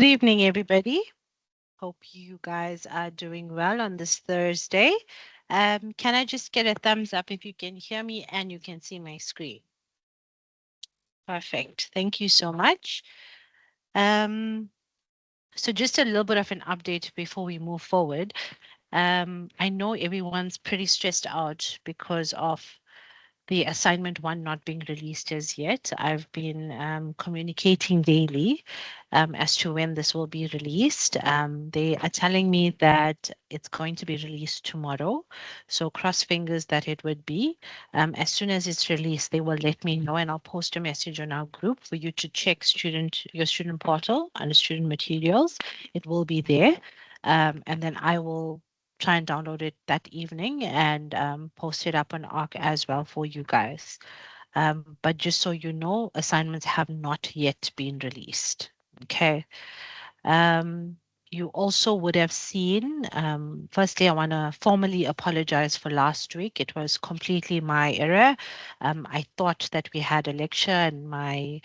Good evening, everybody. Hope you guys are doing well on this Thursday. Can I just get a thumbs up if you can hear me and you can see my screen? Perfect. Thank you so much. Um, so just a little bit of an update before we move forward. I know everyone's pretty stressed out because of the assignment one not being released as yet. I've been communicating daily as to when this will be released. They are telling me that it's going to be released tomorrow. So cross fingers that it would be. As soon as it's released, they will let me know and I'll post a message on our group for you to check your student portal under student materials. It will be there. And then I will try and download it that evening and post it up on Arc as well for you guys. But just so you know, assignments have not yet been released. Okay. Um, you also would have seen, firstly, I want to formally apologize for last week. It was completely my error. I thought that we had a lecture and my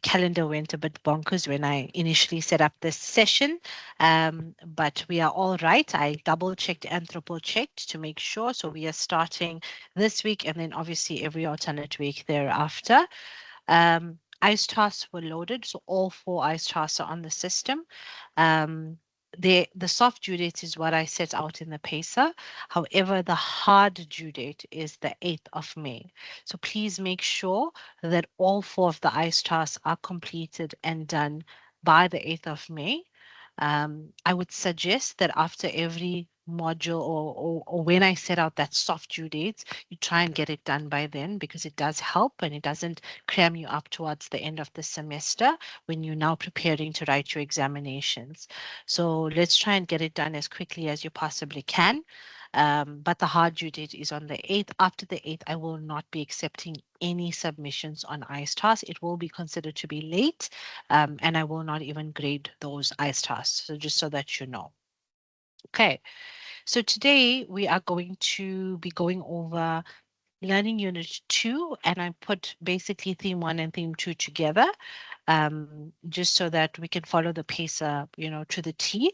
calendar went a bit bonkers when I initially set up this session. But we are all right. I double checked and triple checked to make sure. So we are starting this week and then obviously every alternate week thereafter. Ice tasks were loaded, so all four ice tasks are on the system. Um, the soft due date is what I set out in the pacer. However, the hard due date is the 8th of May. So please make sure that all four of the ice tasks are completed and done by the 8th of May. I would suggest that after every module or when I set out that soft due dates, you try and get it done by then because it does help and it doesn't cram you up towards the end of the semester when you're now preparing to write your examinations. So let's try and get it done as quickly as you possibly can. But the hard due date is on the 8th. After the 8th, I will not be accepting any submissions on ISTAS. It will be considered to be late, and I will not even grade those ISTAS. So just so that you know. Okay, so today we are going to be going over Learning Unit 2, and I put basically Theme 1 and Theme 2 together, just so that we can follow the pacer, to the T.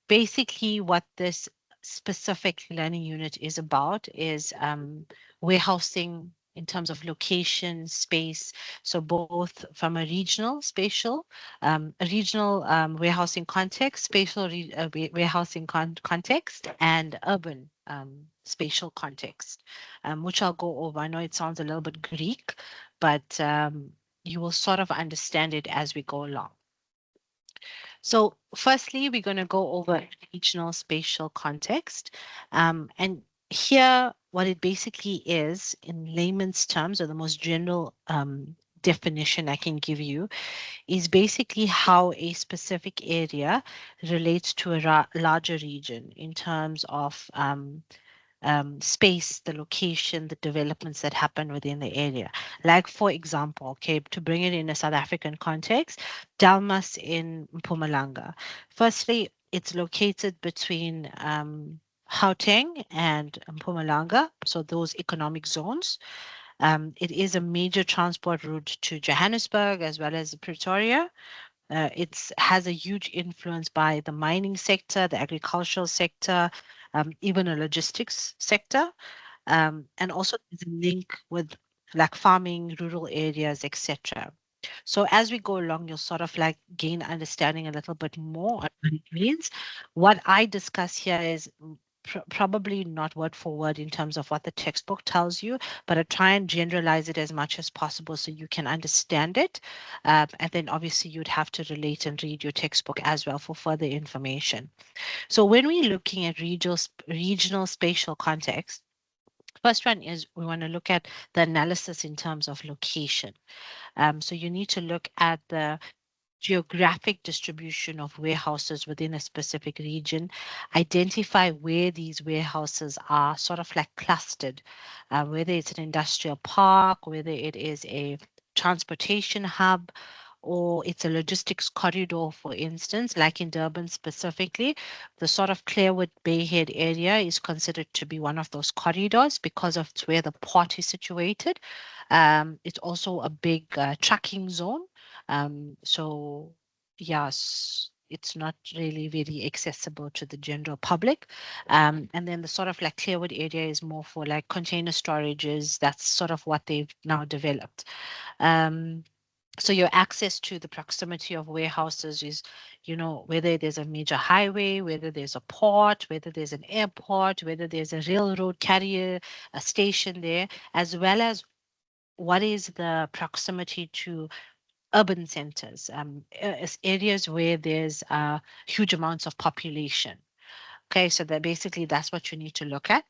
Basically, what this specific learning unit is about is warehousing in terms of location, space. So both from a regional warehousing context, warehousing context, and urban spatial context, which I'll go over. I know it sounds a little bit Greek, but you will sort of understand it as we go along. So firstly, we're going to go over regional spatial context. And here, what it basically is in layman's terms, or the most general definition I can give you, is basically how a specific area relates to a larger region in terms of space, the location, the developments that happen within the area. Like, for example, okay, to bring it in a South African context, Dalmas in Mpumalanga. Firstly, it's located between Gauteng and Mpumalanga, so those economic zones. It is a major transport route to Johannesburg as well as Pretoria. It has a huge influence by the mining sector, the agricultural sector, even a logistics sector, and also there's a link with like farming, rural areas, etc. So as we go along, you'll sort of like gain understanding a little bit more on what it means. What I discuss here is probably not word for word in terms of what the textbook tells you, but I try and generalize it as much as possible so you can understand it. And then obviously you'd have to relate and read your textbook as well for further information. So when we're looking at regional spatial context, first one is we want to look at the analysis in terms of location. So you need to look at the geographic distribution of warehouses within a specific region, identify where these warehouses are sort of like clustered, whether it's an industrial park, whether it is a transportation hub, or it's a logistics corridor, for instance, like in Durban specifically, the sort of Clearwood Bayhead area is considered to be one of those corridors because of where the port is situated. It's also a big trucking zone. So yes, it's not really very accessible to the general public. And then the sort of like Clearwood area is more for like container storages. That's sort of what they've now developed. Um, so your access to the proximity of warehouses is, whether there's a major highway, whether there's a port, whether there's an airport, whether there's a railroad carrier, a station there, as well as what is the proximity to urban centers, areas where there's huge amounts of population. Okay, so that basically that's what you need to look at.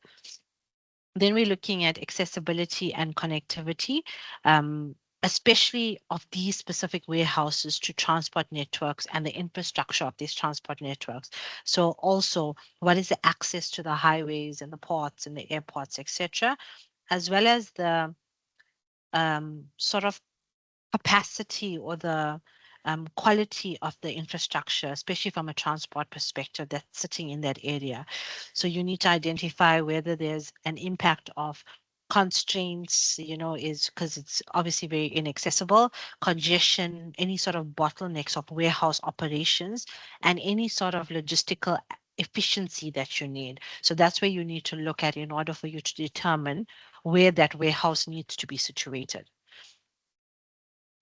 Then we're looking at accessibility and connectivity, um, especially of these specific warehouses to transport networks and the infrastructure of these transport networks. So also, what is the access to the highways and the ports and the airports, etc., as well as the sort of capacity or the quality of the infrastructure, especially from a transport perspective that's sitting in that area. So you need to identify whether there's an impact of constraints, is because it's obviously very inaccessible, congestion, any sort of bottlenecks of warehouse operations, and any sort of logistical efficiency that you need. So that's where you need to look at in order for you to determine where that warehouse needs to be situated.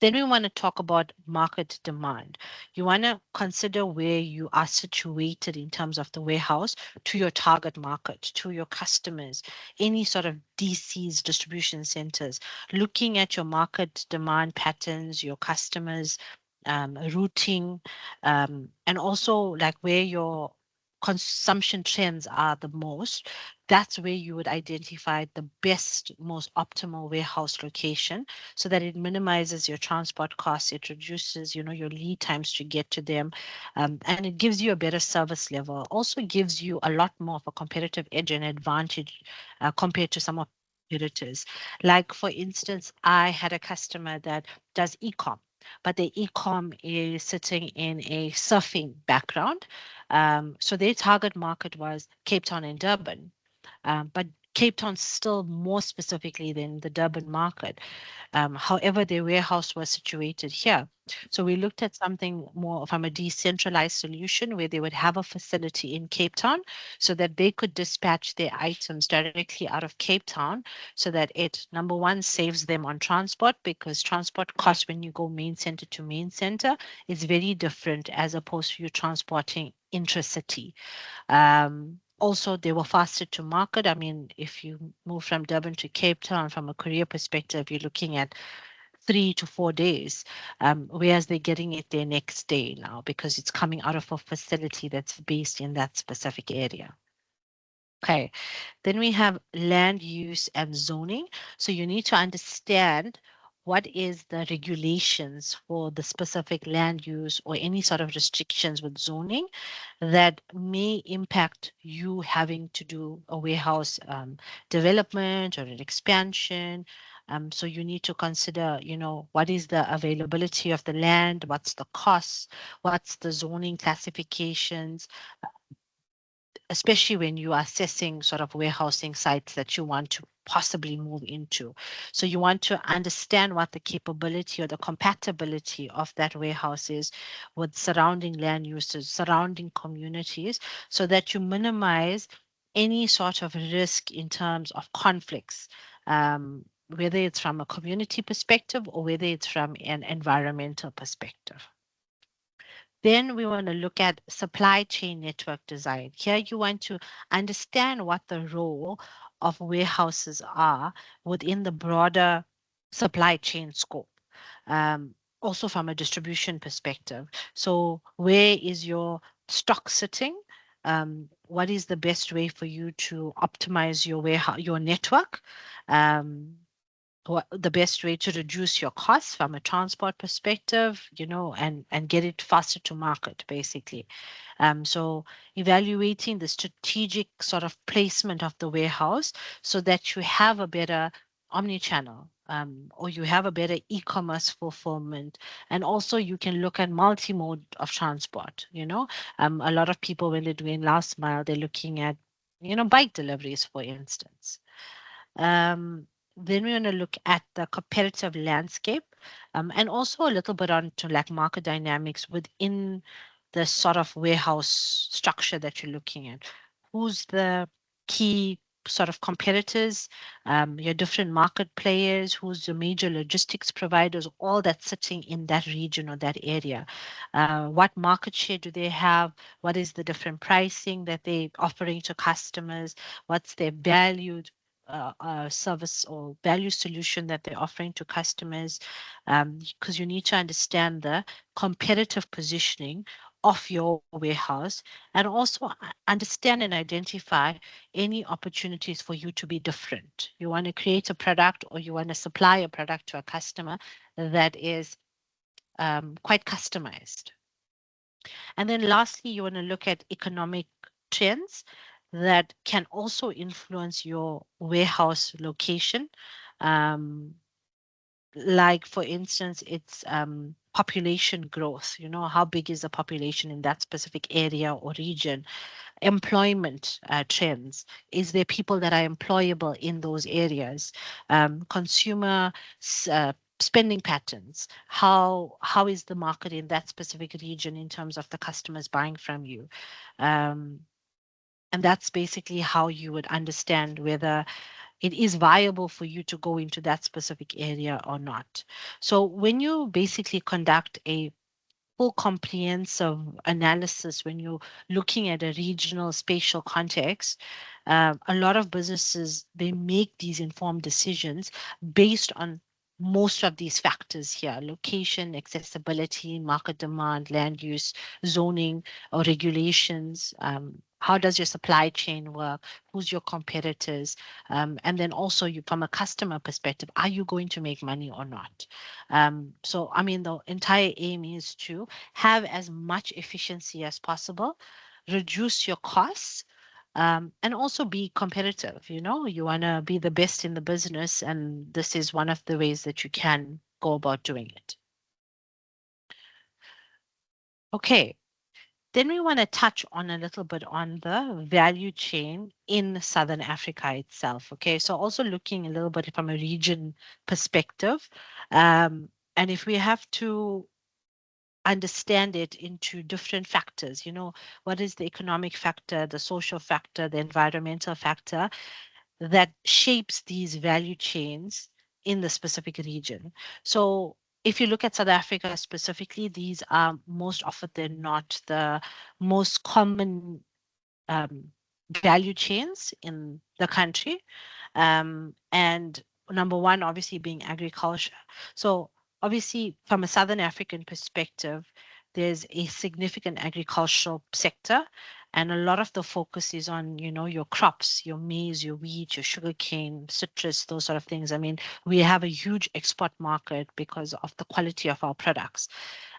Then we want to talk about market demand. You want to consider where you are situated in terms of the warehouse to your target market, to your customers, any sort of DCs, distribution centers, looking at your market demand patterns, your customers, routing, and also like where your consumption trends are the most. That's where you would identify the best, most optimal warehouse location so that it minimizes your transport costs, it reduces, your lead times to get to them, and it gives you a better service level. Also gives you a lot more of a competitive edge and advantage compared to some of the competitors. Like for instance, I had a customer that does e-com, but the e-com is sitting in a surfing background. So their target market was Cape Town and Durban, but Cape Town still more specifically than the Durban market. However, their warehouse was situated here. So we looked at something more from a decentralized solution where they would have a facility in Cape Town so that they could dispatch their items directly out of Cape Town so that it, number one, saves them on transport because transport costs when you go main center to main center is very different as opposed to you transporting intracity. Also, they were faster to market. I mean, if you move from Durban to Cape Town from a career perspective, you're looking at 3 to 4 days, whereas they're getting it their next day now because it's coming out of a facility that's based in that specific area. Okay, then we have land use and zoning. So you need to understand what is the regulations for the specific land use or any sort of restrictions with zoning that may impact you having to do a warehouse development or an expansion. So you need to consider, what is the availability of the land, what's the cost, what's the zoning classifications, especially when you are assessing sort of warehousing sites that you want to possibly move into. So you want to understand what the capability or the compatibility of that warehouse is with surrounding land uses, surrounding communities, so that you minimize any sort of risk in terms of conflicts, whether it's from a community perspective or whether it's from an environmental perspective. Then we want to look at supply chain network design. Here you want to understand what the role of warehouses are within the broader supply chain scope. Also from a distribution perspective. So where is your stock sitting? What is the best way for you to optimize your warehouse, your network? Um, what the best way to reduce your costs from a transport perspective, and get it faster to market, basically. So evaluating the strategic sort of placement of the warehouse so that you have a better omni-channel, or you have a better e-commerce fulfillment, and also you can look at multi-mode of transport. A lot of people when they're doing last mile, they're looking at, bike deliveries, for instance. Um, then we're going to look at the competitive landscape. and also a little bit on to like market dynamics within the sort of warehouse structure that you're looking at. Who's the key sort of competitors, your different market players, who's the major logistics providers, all that's sitting in that region or that area. What market share do they have? What is the different pricing that they're offering to customers? What's their valued service or value solution that they're offering to customers? Because you need to understand the competitive positioning of your warehouse and also understand and identify any opportunities for you to be different. You want to create a product or you want to supply a product to a customer that is quite customized. And then lastly, you want to look at economic trends that can also influence your warehouse location. Um, like for instance, it's population growth. You know, how big is the population in that specific area or region? Employment trends. Is there people that are employable in those areas? Consumer spending patterns. How is the market in that specific region in terms of the customers buying from you? Um, and that's basically how you would understand whether it is viable for you to go into that specific area or not. So when you basically conduct a full comprehensive analysis when you're looking at a regional spatial context, a lot of businesses they make these informed decisions based on most of these factors here: location, accessibility, market demand, land use, zoning or regulations. How does your supply chain work? Who's your competitors? And then also you, from a customer perspective, are you going to make money or not? So, I mean, the entire aim is to have as much efficiency as possible, reduce your costs, and also be competitive. You know, you want to be the best in the business, and this is one of the ways that you can go about doing it. Okay, then we want to touch on a little bit on the value chain in Southern Africa itself. Okay, so also looking a little bit from a region perspective. And if we have to understand it into different factors, you know, what is the economic factor, the social factor, the environmental factor that shapes these value chains in the specific region. So if you look at South Africa specifically, these are most often than not the most common um, value chains in the country. And number one, obviously, being agriculture. So, obviously, from a Southern African perspective, there's a significant agricultural sector, and a lot of the focus is on, you know, your crops, your maize, your wheat, your sugarcane, citrus, those sort of things. I mean, we have a huge export market because of the quality of our products.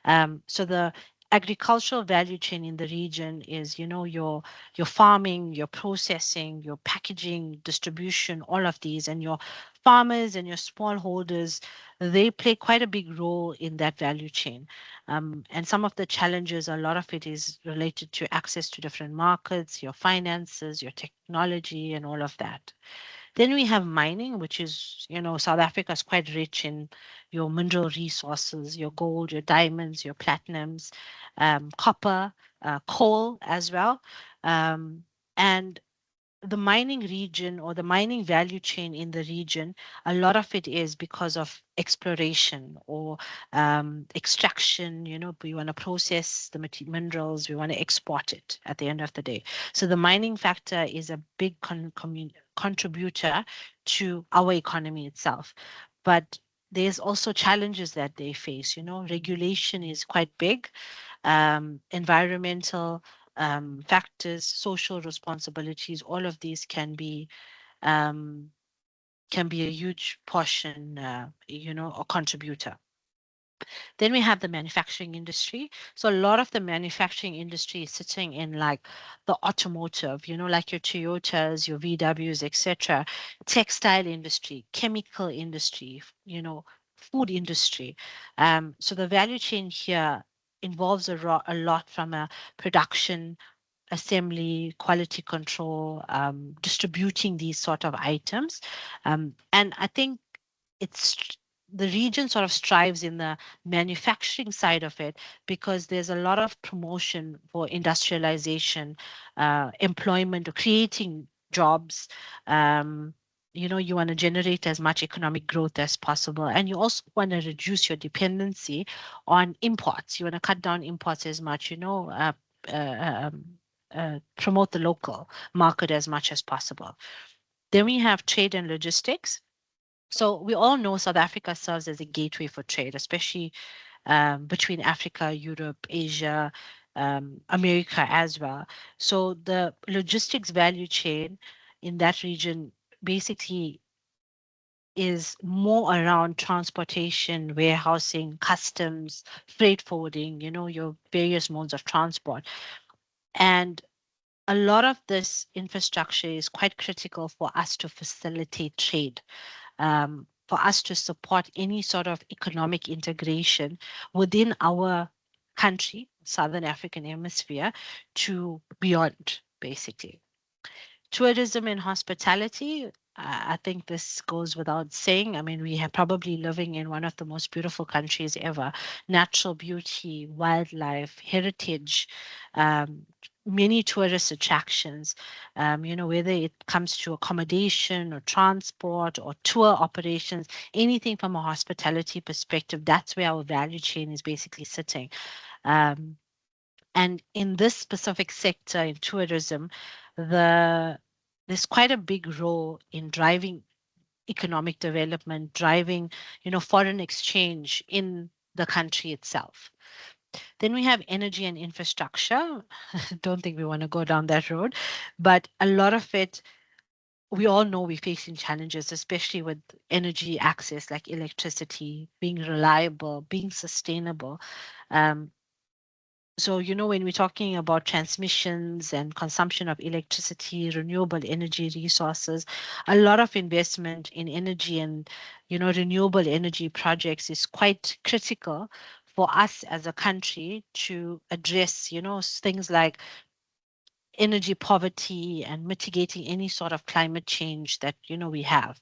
So the agricultural value chain in the region is, you know, your farming, your processing, your packaging, distribution, all of these, and your farmers and your smallholders, they play quite a big role in that value chain. And some of the challenges, a lot of it is related to access to different markets, your finances, your technology, and all of that. Then we have mining, which is, you know, South Africa is quite rich in your mineral resources, your gold, your diamonds, your platinums, copper, coal as well. And the mining region or the mining value chain in the region, a lot of it is because of exploration or extraction. You know, we want to process the minerals, we want to export it at the end of the day. So the mining factor is a big contributor to our economy itself. But there's also challenges that they face. You know, regulation is quite big, environmental factors, social responsibilities, all of these um, can be a huge portion, you know, or contributor. Then we have the manufacturing industry. So a lot of the manufacturing industry is sitting in like the automotive, you know, like your Toyotas, your VWs, etc. Textile industry, chemical industry, you know, food industry. So the value chain here involves a lot from a production, assembly, quality control, distributing these sort of items. And I think it's the region sort of strives in the manufacturing side of it because there's a lot of promotion for industrialization, employment, or creating jobs. Um, you want to generate as much economic growth as possible, and you also want to reduce your dependency on imports. You want to cut down imports as much, uh, um, promote the local market as much as possible. Then we have trade and logistics. So we all know South Africa serves as a gateway for trade, especially between Africa, Europe, Asia, America as well. So the logistics value chain in that region basically is more around transportation, warehousing, customs, freight forwarding, your various modes of transport. And a lot of this infrastructure is quite critical for us to facilitate trade, for us to support any sort of economic integration within our country, Southern African Hemisphere, to beyond, basically. Tourism and hospitality, I think this goes without saying. I mean, we are probably living in one of the most beautiful countries ever. Natural beauty, wildlife, heritage, um, many tourist attractions, whether it comes to accommodation or transport or tour operations, anything from a hospitality perspective, that's where our value chain is basically sitting. Um, and in this specific sector in tourism, the there's quite a big role in driving economic development, driving, foreign exchange in the country itself. Then we have energy and infrastructure. Don't think we want to go down that road, but a lot of it, we all know we're facing challenges, especially with energy access, like electricity, being reliable, being sustainable. Um, So, when we're talking about transmissions and consumption of electricity, renewable energy resources, a lot of investment in energy and, renewable energy projects is quite critical for us as a country to address, things like energy poverty and mitigating any sort of climate change that we have.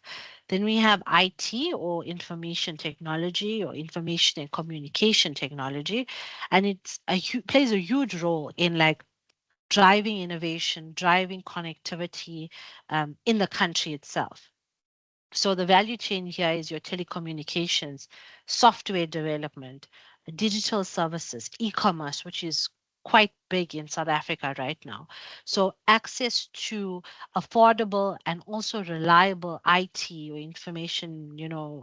Then we have IT, or information technology, or information and communication technology, and plays a huge role in like driving innovation, driving connectivity in the country itself. So the value chain here is your telecommunications, software development, digital services, e-commerce, which is quite big in South Africa right now. So access to affordable and also reliable IT, or information,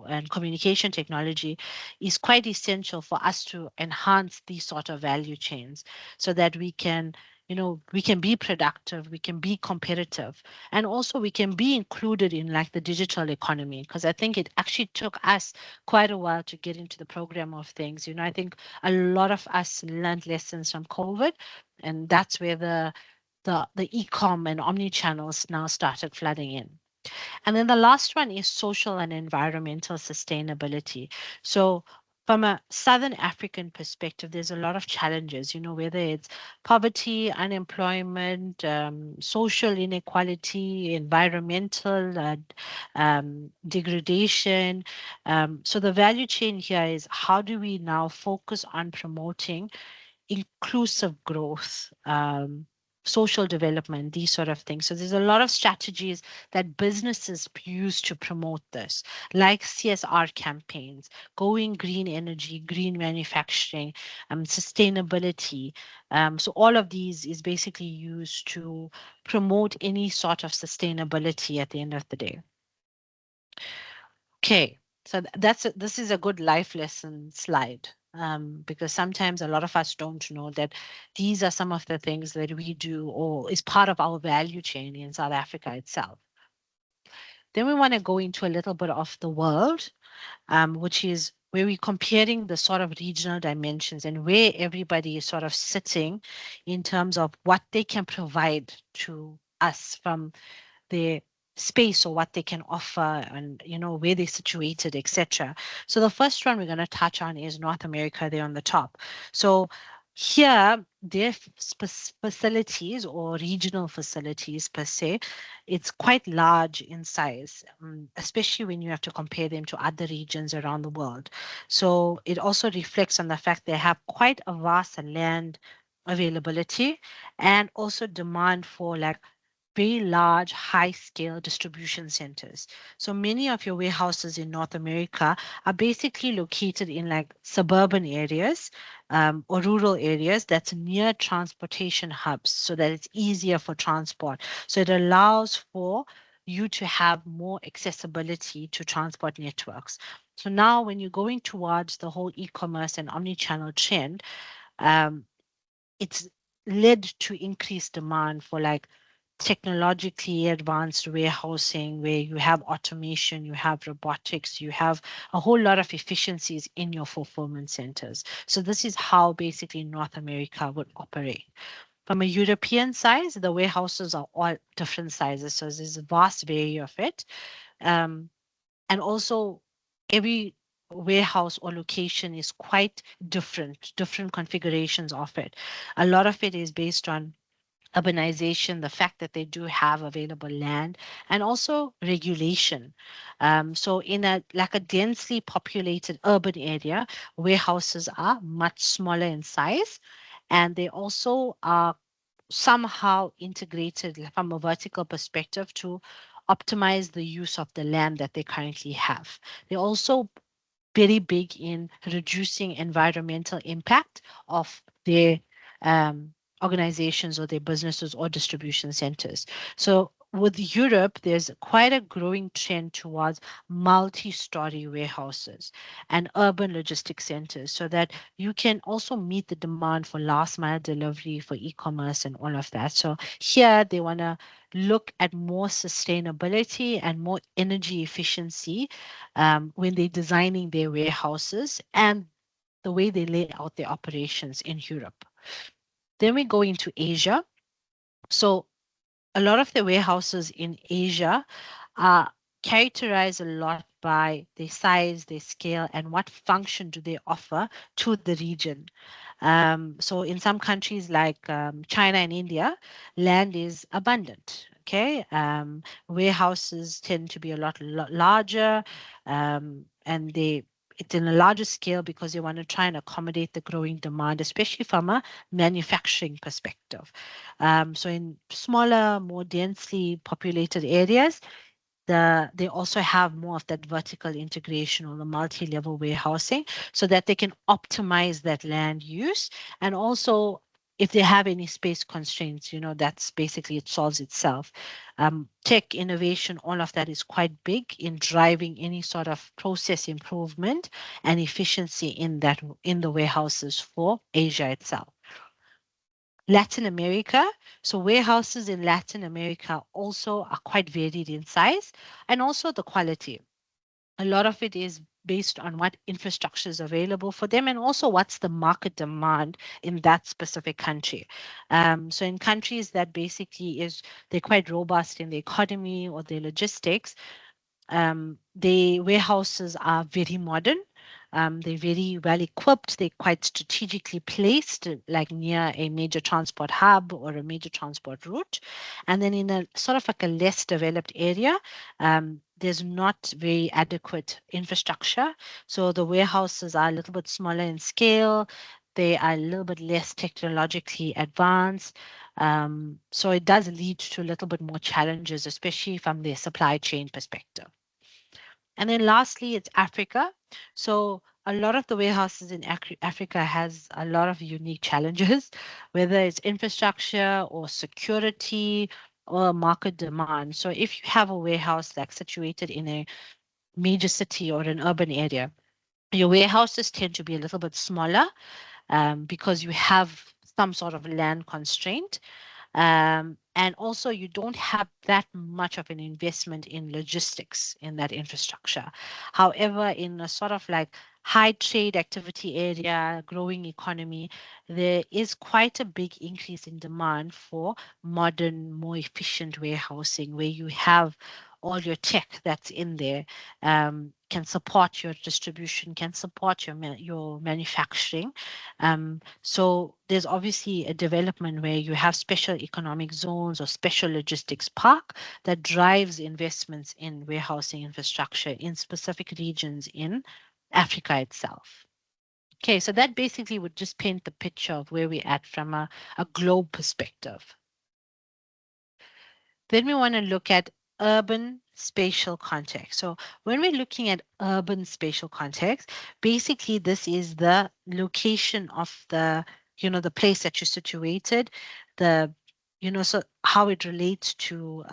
and communication technology, is quite essential for us to enhance these sort of value chains so that we can be productive, we can be competitive, and also we can be included in like the digital economy, because I think it actually took us quite a while to get into the program of things. I think a lot of us learned lessons from COVID, and that's where the e-com and omni channels now started flooding in. And then the last one is social and environmental sustainability. So, from a Southern African perspective, there's a lot of challenges, whether it's poverty, unemployment, social inequality, environmental degradation. So, the value chain here is how do we now focus on promoting inclusive growth, social development, these sort of things. So there's a lot of strategies that businesses use to promote this, like CSR campaigns, going green energy, green manufacturing, sustainability. So all of these is basically used to promote any sort of sustainability at the end of the day. Okay, so this is a good life lesson slide, because sometimes a lot of us don't know that these are some of the things that we do or is part of our value chain in South Africa itself. Then we want to go into a little bit of the world, which is where we're comparing the sort of regional dimensions and where everybody is sort of sitting in terms of what they can provide to us from their space, or what they can offer, and where they're situated, etc. So the first one we're going to touch on is North America there on the top. So Here, their facilities or regional facilities per se, it's quite large in size, especially when you have to compare them to other regions around the world. So it also reflects on the fact they have quite a vast land availability and also demand for like very large, high scale distribution centers. So many of your warehouses in North America are basically located in like suburban areas or rural areas that's near transportation hubs so that it's easier for transport. So it allows for you to have more accessibility to transport networks. So now, when you're going towards the whole e commerce and omni channel trend, um, it's led to increased demand for like technologically advanced warehousing where you have automation, you have robotics, you have a whole lot of efficiencies in your fulfillment centers. So this is how basically North America would operate. From a European size, the warehouses are all different sizes. So there's a vast variety of it. Um, and also every warehouse or location is quite different configurations of it. A lot of it is based on urbanization, the fact that they do have available land, and also regulation. So in a like a densely populated urban area, warehouses are much smaller in size, and they also are somehow integrated from a vertical perspective to optimize the use of the land that they currently have. They also very big in reducing environmental impact of their um, organizations or their businesses or distribution centers. So with Europe, there's quite a growing trend towards multi-story warehouses and urban logistics centers so that you can also meet the demand for last mile delivery for e-commerce and all of that. So here they want to look at more sustainability and more energy efficiency when they're designing their warehouses and the way they lay out their operations in Europe. Then we go into Asia. So a lot of the warehouses in Asia are characterized a lot by their size, their scale, and what function do they offer to the region. So in some countries like China and India, land is abundant. Okay, warehouses tend to be a lot larger, and it's in a larger scale because they want to try and accommodate the growing demand, especially from a manufacturing perspective. So in smaller, more densely populated areas, they also have more of that vertical integration or the multi-level warehousing so that they can optimize that land use. And also if they have any space constraints, that's basically it solves itself. Tech innovation, all of that is quite big in driving any sort of process improvement and efficiency in the warehouses for Asia itself. Latin America. So warehouses in Latin America also are quite varied in size and also the quality. A lot of it is based on what infrastructure is available for them and also what's the market demand in that specific country. So in countries that basically they're quite robust in the economy or their logistics, the warehouses are very modern. They're very well equipped. They're quite strategically placed, like near a major transport hub or a major transport route. And then in a sort of like a less developed area, there's not very adequate infrastructure. So the warehouses are a little bit smaller in scale. They are a little bit less technologically advanced. So it does lead to a little bit more challenges, especially from the supply chain perspective. And then lastly, it's Africa. So a lot of the warehouses in Africa has a lot of unique challenges, whether it's infrastructure or security or market demand. So if you have a warehouse like situated in a major city or an urban area, your warehouses tend to be a little bit smaller because you have some sort of land constraint. And also, you don't have that much of an investment in logistics in that infrastructure. However, in a sort of like high trade activity area, growing economy, there is quite a big increase in demand for modern, more efficient warehousing where you have all your tech that's in there can support your distribution, can support your manufacturing. So there's obviously a development where you have special economic zones or special logistics park that drives investments in warehousing infrastructure in specific regions in Africa itself. Okay, so that basically would just paint the picture of where we're at from a globe perspective. Then we want to look at urban spatial context. So when we're looking at urban spatial context, basically this is the location of the place that you're situated, the, so how it relates to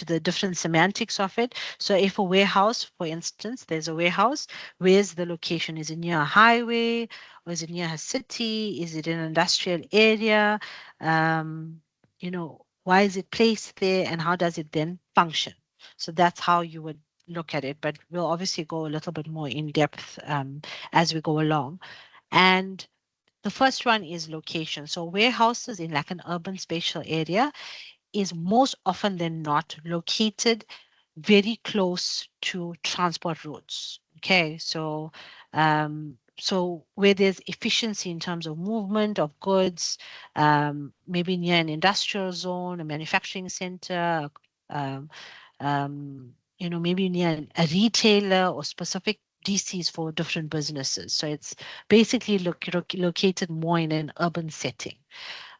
the different semantics of it. So if a warehouse, for instance, there's a warehouse, where's the location? Is it near a highway, or is it near a city? Is it in an industrial area? Why is it placed there, and how does it then function? So that's how you would look at it, but we'll obviously go a little bit more in depth as we go along. And the first one is location. So warehouses in like an urban spatial area is most often than not located very close to transport routes. Okay, so where there's efficiency in terms of movement of goods, maybe near an industrial zone, a manufacturing center, um, maybe near a retailer or specific DCs for different businesses. So it's basically located more in an urban setting.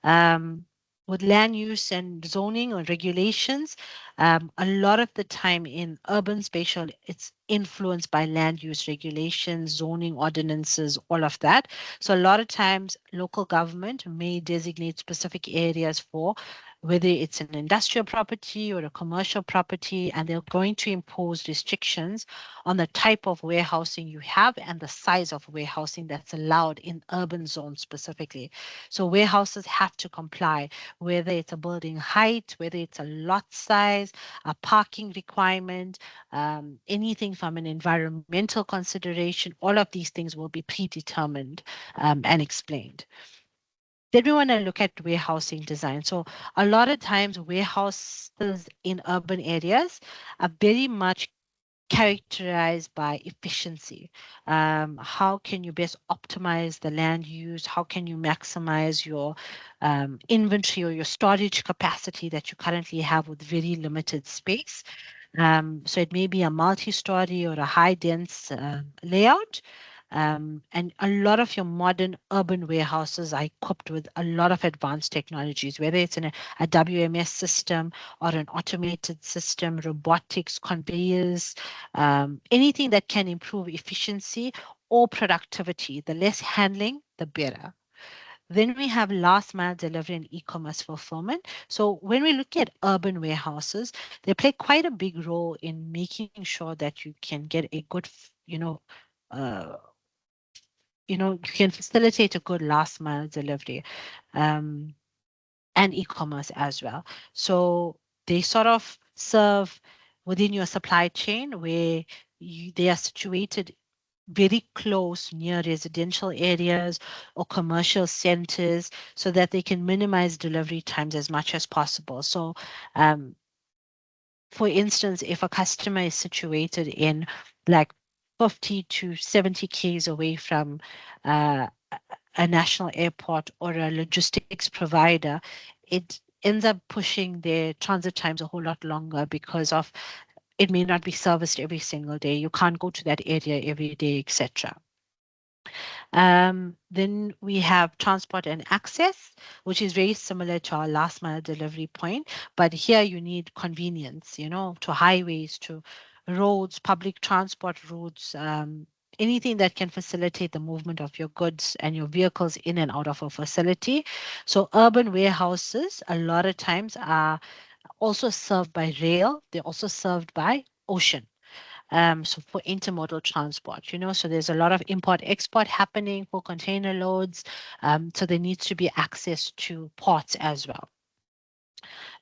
Um, with land use and zoning or regulations, a lot of the time in urban spatial, it's influenced by land use regulations, zoning ordinances, all of that. So a lot of times local government may designate specific areas for whether it's an industrial property or a commercial property, and they're going to impose restrictions on the type of warehousing you have and the size of warehousing that's allowed in urban zones specifically. So warehouses have to comply, whether it's a building height, whether it's a lot size, a parking requirement, anything from an environmental consideration, all of these things will be predetermined and explained. Then we want to look at warehousing design. So a lot of times warehouses in urban areas are very much characterized by efficiency. How can you best optimize the land use? How can you maximize your inventory or your storage capacity that you currently have with very limited space? So it may be a multi-story or a high-dense layout. And a lot of your modern urban warehouses are equipped with a lot of advanced technologies, whether it's in a WMS system or an automated system, robotics, conveyors, anything that can improve efficiency or productivity. The less handling, the better. Then we have last mile delivery and e-commerce fulfillment. So when we look at urban warehouses, they play quite a big role in making sure that you can get a good, uh, you can facilitate a good last mile delivery, um, and e-commerce as well. So they sort of serve within your supply chain where they are situated very close near residential areas or commercial centers so that they can minimize delivery times as much as possible. So, for instance, if a customer is situated in like 50 to 70 Ks away from a national airport or a logistics provider, it ends up pushing their transit times a whole lot longer because of it may not be serviced every single day. You can't go to that area every day, etc. Then we have transport and access, which is very similar to our last mile delivery point, but here you need convenience, to highways, to roads, public transport routes, anything that can facilitate the movement of your goods and your vehicles in and out of a facility. So urban warehouses a lot of times are also served by rail. They're also served by ocean, so for intermodal transport, so there's a lot of import export happening for container loads. So there needs to be access to ports as well.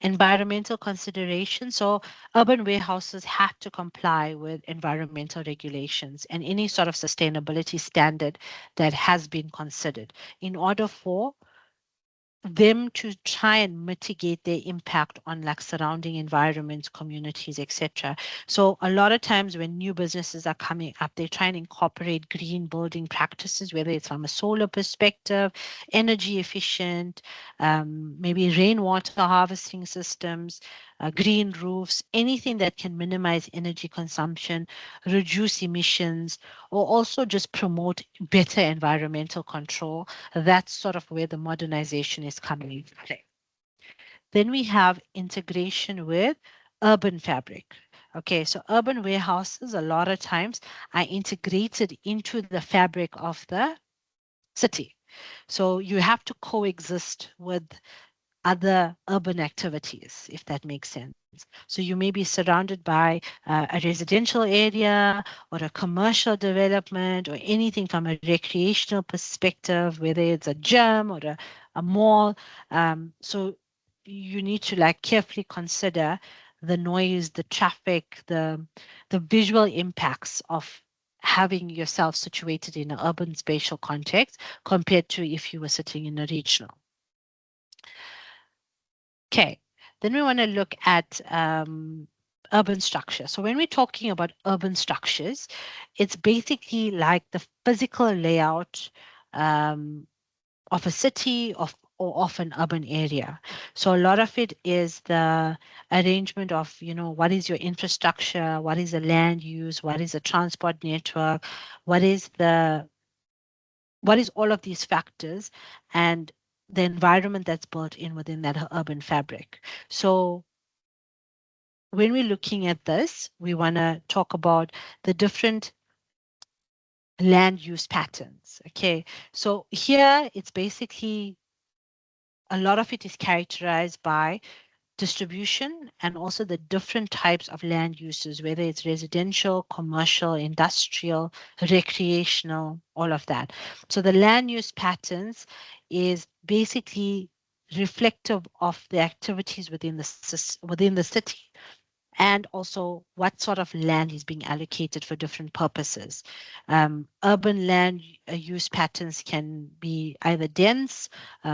Environmental consideration. So urban warehouses have to comply with environmental regulations and any sort of sustainability standard that has been considered in order for them to try and mitigate their impact on like surrounding environments, communities, etc. So a lot of times when new businesses are coming up, they try and incorporate green building practices, whether it's from a solar perspective, energy efficient, maybe rainwater harvesting systems, green roofs, anything that can minimize energy consumption, reduce emissions, or also just promote better environmental control. That's sort of where the modernization is coming into play. Then we have integration with urban fabric. Okay, so urban warehouses a lot of times are integrated into the fabric of the city. So you have to coexist with other urban activities, if that makes sense. So you may be surrounded by a residential area or a commercial development or anything from a recreational perspective, whether it's a gym or a mall. So you need to like carefully consider the noise, the traffic, the visual impacts of having yourself situated in an urban spatial context compared to if you were sitting in a regional. Okay, then we want to look at urban structure. So when we're talking about urban structures, it's basically like the physical layout um, of a city or of an urban area. So a lot of it is the arrangement of, what is your infrastructure, what is the land use, what is the transport network, what is the what is all of these factors and the environment that's built in within that urban fabric. So when we're looking at this, we want to talk about the different land use patterns. Okay, so here it's basically a lot of it is characterized by distribution and also the different types of land uses, whether it's residential, commercial, industrial, recreational, all of that. So the land use patterns is basically reflective of the activities within the city and also what sort of land is being allocated for different purposes. Urban land use patterns can be either dense,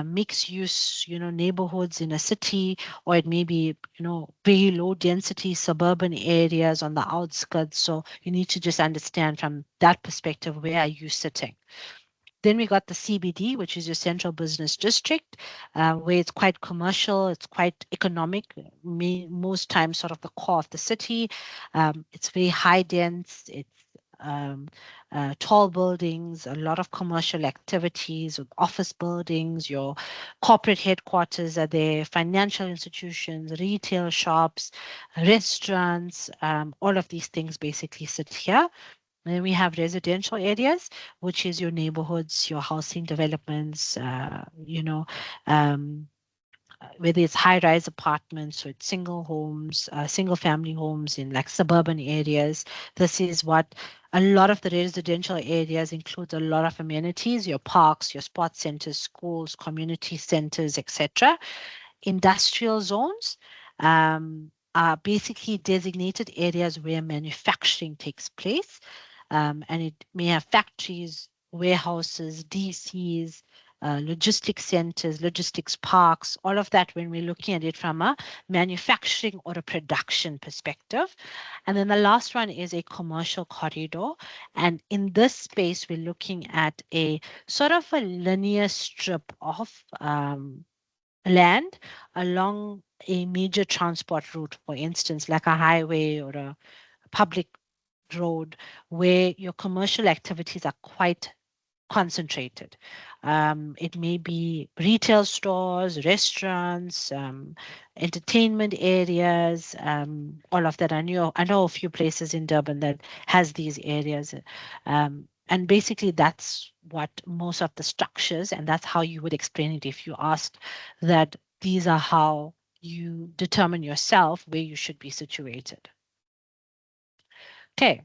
mixed use, neighborhoods in a city, or it may be, very low density suburban areas on the outskirts. So you need to just understand from that perspective, where are you sitting? Then we got the CBD, which is your central business district, where it's quite commercial, it's quite economic, most times sort of the core of the city. It's very high dense, it's um, tall buildings, a lot of commercial activities with office buildings, your corporate headquarters are there, financial institutions, retail shops, restaurants, all of these things basically sit here. And then we have residential areas, which is your neighborhoods, your housing developments, um, whether it's high-rise apartments or it's single homes, single-family homes in like suburban areas. This is what a lot of the residential areas include a lot of amenities, your parks, your sports centers, schools, community centers, etc. Industrial zones are basically designated areas where manufacturing takes place. And it may have factories, warehouses, DCs, logistics centers, logistics parks, all of that when we're looking at it from a manufacturing or a production perspective. And then the last one is a commercial corridor. And in this space, we're looking at a sort of a linear strip of land along a major transport route, for instance, like a highway or a public road, where your commercial activities are quite concentrated. It may be retail stores, restaurants, entertainment areas, all of that. I know a few places in Durban that has these areas. And basically that's what most of the structures, and that's how you would explain it if you asked that these are how you determine yourself where you should be situated. Okay,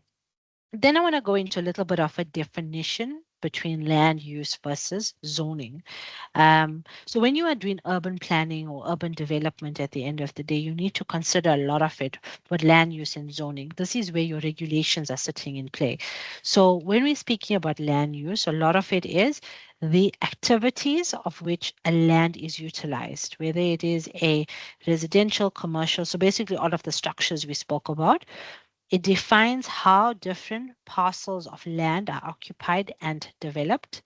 then I want to go into a little bit of a definition between land use versus zoning. So when you are doing urban planning or urban development at the end of the day, you need to consider a lot of it with land use and zoning. This is where your regulations are sitting in play. So when we're speaking about land use, a lot of it is the activities of which a land is utilized, whether it is a residential, commercial, so basically all of the structures we spoke about. It defines how different parcels of land are occupied and developed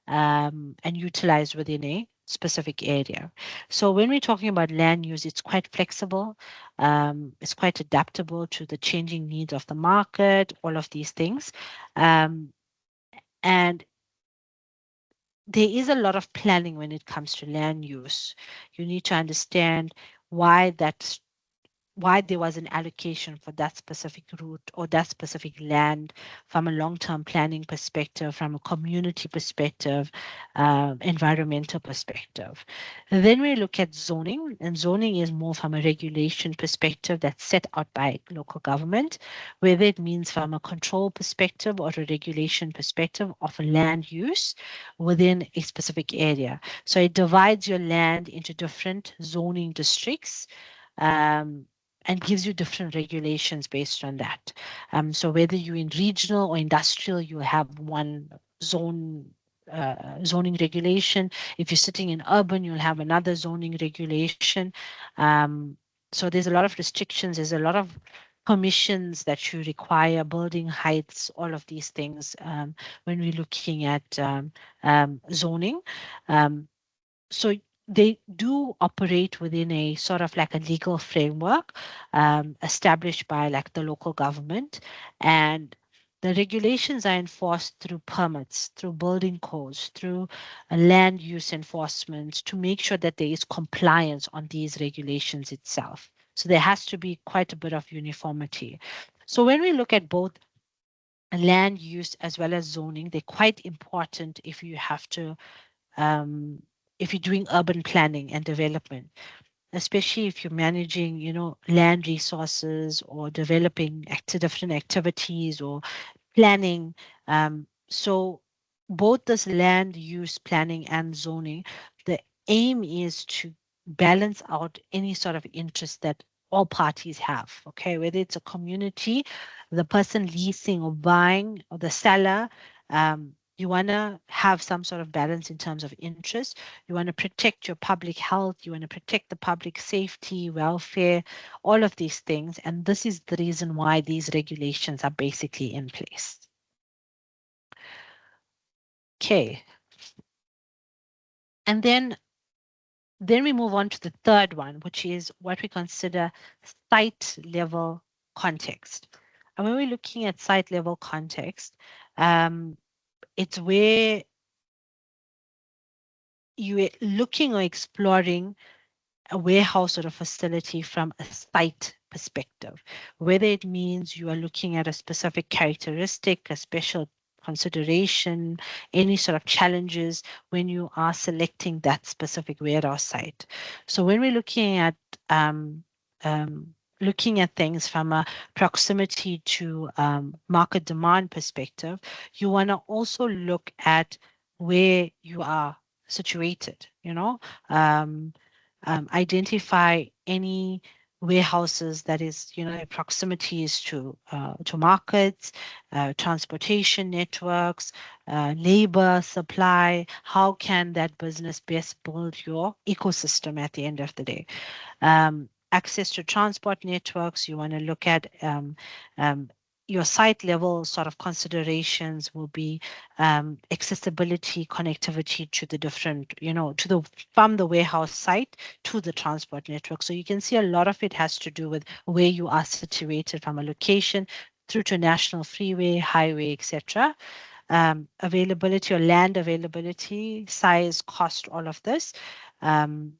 and utilized within a specific area. So when we're talking about land use, it's quite flexible. It's quite adaptable to the changing needs of the market, all of these things. Um, and there is a lot of planning when it comes to land use. You need to understand why that why there was an allocation for that specific route or that specific land from a long-term planning perspective, from a community perspective, environmental perspective. And then we look at zoning, and zoning is more from a regulation perspective that's set out by local government, whether it means from a control perspective or a regulation perspective of land use within a specific area. So it divides your land into different zoning districts. Um, and gives you different regulations based on that. So whether you're in regional or industrial, you have one zone zoning regulation. If you're sitting in urban, you'll have another zoning regulation. So there's a lot of restrictions. There's a lot of permissions that you require, building heights, all of these things when we're looking at zoning. Um, so they do operate within a sort of like a legal framework established by like the local government, and the regulations are enforced through permits, through building codes, through land use enforcement to make sure that there is compliance on these regulations itself. So there has to be quite a bit of uniformity. So when we look at both land use as well as zoning, they're quite important um, if you're doing urban planning and development, especially if you're managing, land resources or developing different activities or planning. So both this land use planning and zoning, the aim is to balance out any sort of interest that all parties have. Okay, whether it's a community, the person leasing or buying, or the seller. You want to have some sort of balance in terms of interest. You want to protect your public health. You want to protect the public safety, welfare, all of these things. And this is the reason why these regulations are basically in place. Okay. And then we move on to the third one, which is what we consider site level context. And when we're looking at site level context, it's where you're looking or exploring a warehouse or a facility from a site perspective, whether it means you are looking at a specific characteristic, a special consideration, any sort of challenges when you are selecting that specific warehouse site. So when we're um, looking at things from a proximity to market demand perspective, you want to also look at where you are situated, identify any warehouses that is, proximities to markets, transportation networks, labor supply. How can that business best build your ecosystem at the end of the day? Access to transport networks, you want to look at um, your site level sort of considerations will be accessibility, connectivity to the different, from the warehouse site to the transport network. So you can see a lot of it has to do with where you are situated from a location through to national freeway, highway, etc. Availability or land availability, size, cost, all of this. Um,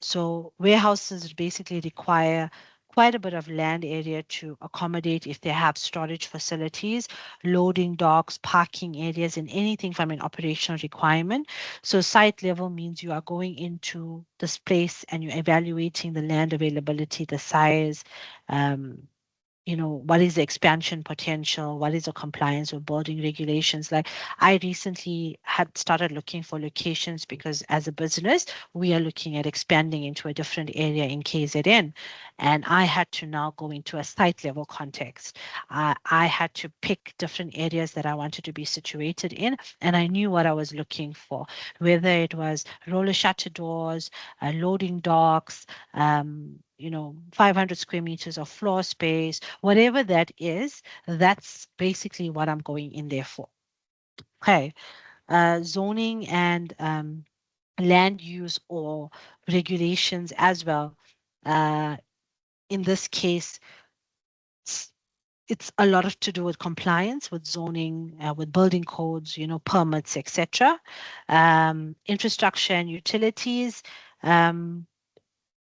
so warehouses basically require quite a bit of land area to accommodate if they have storage facilities, loading docks, parking areas, and anything from an operational requirement. So site level means you are going into this place and you're evaluating the land availability, the size, um, what is the expansion potential? What is the compliance with building regulations? Like I recently had started looking for locations because as a business, we are looking at expanding into a different area in KZN. And I had to now go into a site level context. I had to pick different areas that I wanted to be situated in. And I knew what I was looking for, whether it was roller shutter doors, loading docks, 500 square meters of floor space, whatever that is, that's basically what I'm going in there for. Okay. Zoning and land use or regulations as well. Uh, in this case, it's, it's a lot of to do with compliance, with zoning, with building codes, permits, etc. Infrastructure and utilities. Um,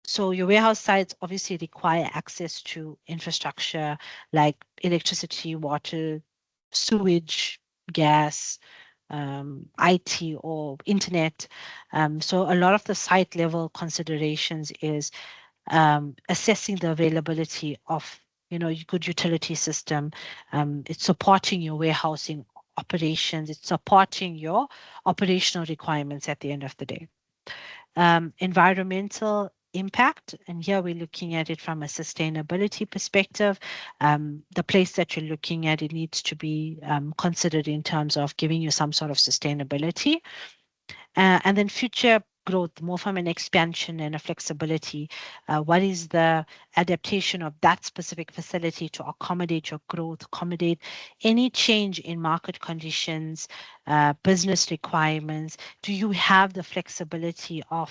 So your warehouse sites obviously require access to infrastructure like electricity, water, sewage, gas, IT or internet. So a lot of the site level considerations is assessing the availability of good utility system. It's supporting your warehousing operations. It's supporting your operational requirements at the end of the day. Environmental impact, and here we're looking at it from a sustainability perspective. The place that you're looking at, it needs to be considered in terms of giving you some sort of sustainability. And then future growth, more from an expansion and a flexibility. What is the adaptation of that specific facility to accommodate your growth, accommodate any change in market conditions, business requirements? Do you have the flexibility of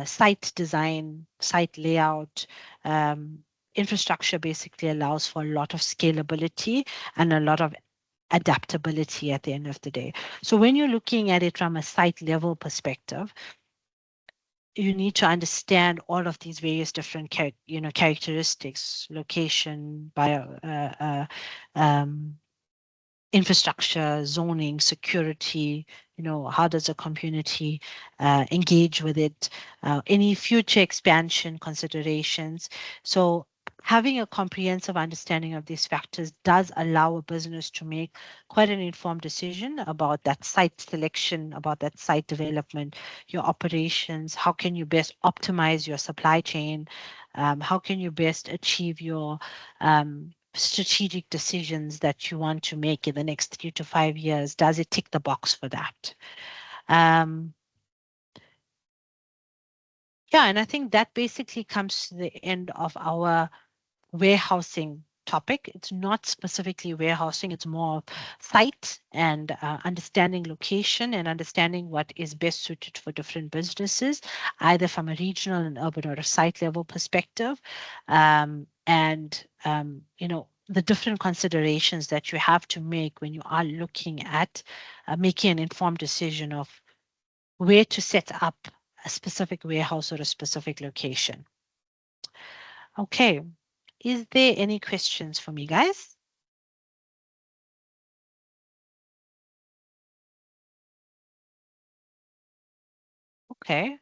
site design, site layout? Infrastructure basically allows for a lot of scalability and a lot of adaptability at the end of the day. So when you're looking at it from a site level perspective, you need to understand all of these various different characteristics, location, infrastructure, zoning, security, how does a community engage with it, any future expansion considerations. So having a comprehensive understanding of these factors does allow a business to make quite an informed decision about that site selection, about that site development, your operations, how can you best optimize your supply chain, how can you best achieve your strategic decisions that you want to make in the next 3 to 5 years? Does it tick the box for that? Um, yeah, and I think that basically comes to the end of our warehousing topic. It's not specifically warehousing, it's more of site and understanding location and understanding what is best suited for different businesses, either from a regional and urban or a site level perspective. The different considerations that you have to make when you are looking at making an informed decision of where to set up a specific warehouse or a specific location. Okay. Is there any questions for me, guys? Okay.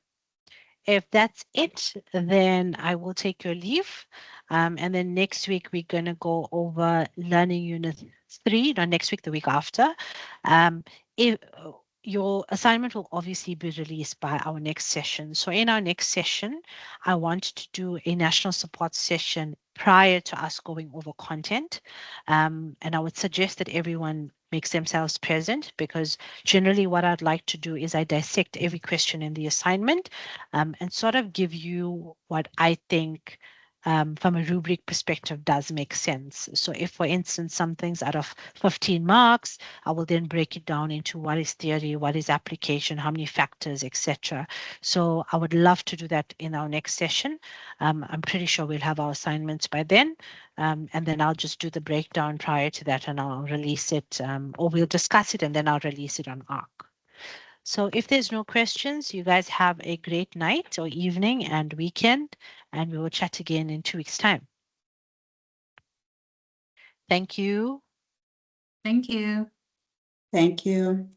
If that's it, then I will take your leave. And then next week, we're going to go over learning unit 3, not next week, the week after. If your assignment will obviously be released by our next session. So in our next session, I want to do a national support session prior to us going over content. And I would suggest that everyone makes themselves present, because generally what I'd like to do is I dissect every question in the assignment and sort of give you what I think from a rubric perspective does make sense. So if, for instance, something's out of 15 marks, I will then break it down into what is theory, what is application, how many factors, etc. So I would love to do that in our next session. I'm pretty sure we'll have our assignments by then. And then I'll just do the breakdown prior to that and I'll release it, or we'll discuss it and then I'll release it on ARC. So if there's no questions, you guys have a great night or evening and weekend, and we will chat again in 2 weeks' time. Thank you. Thank you. Thank you.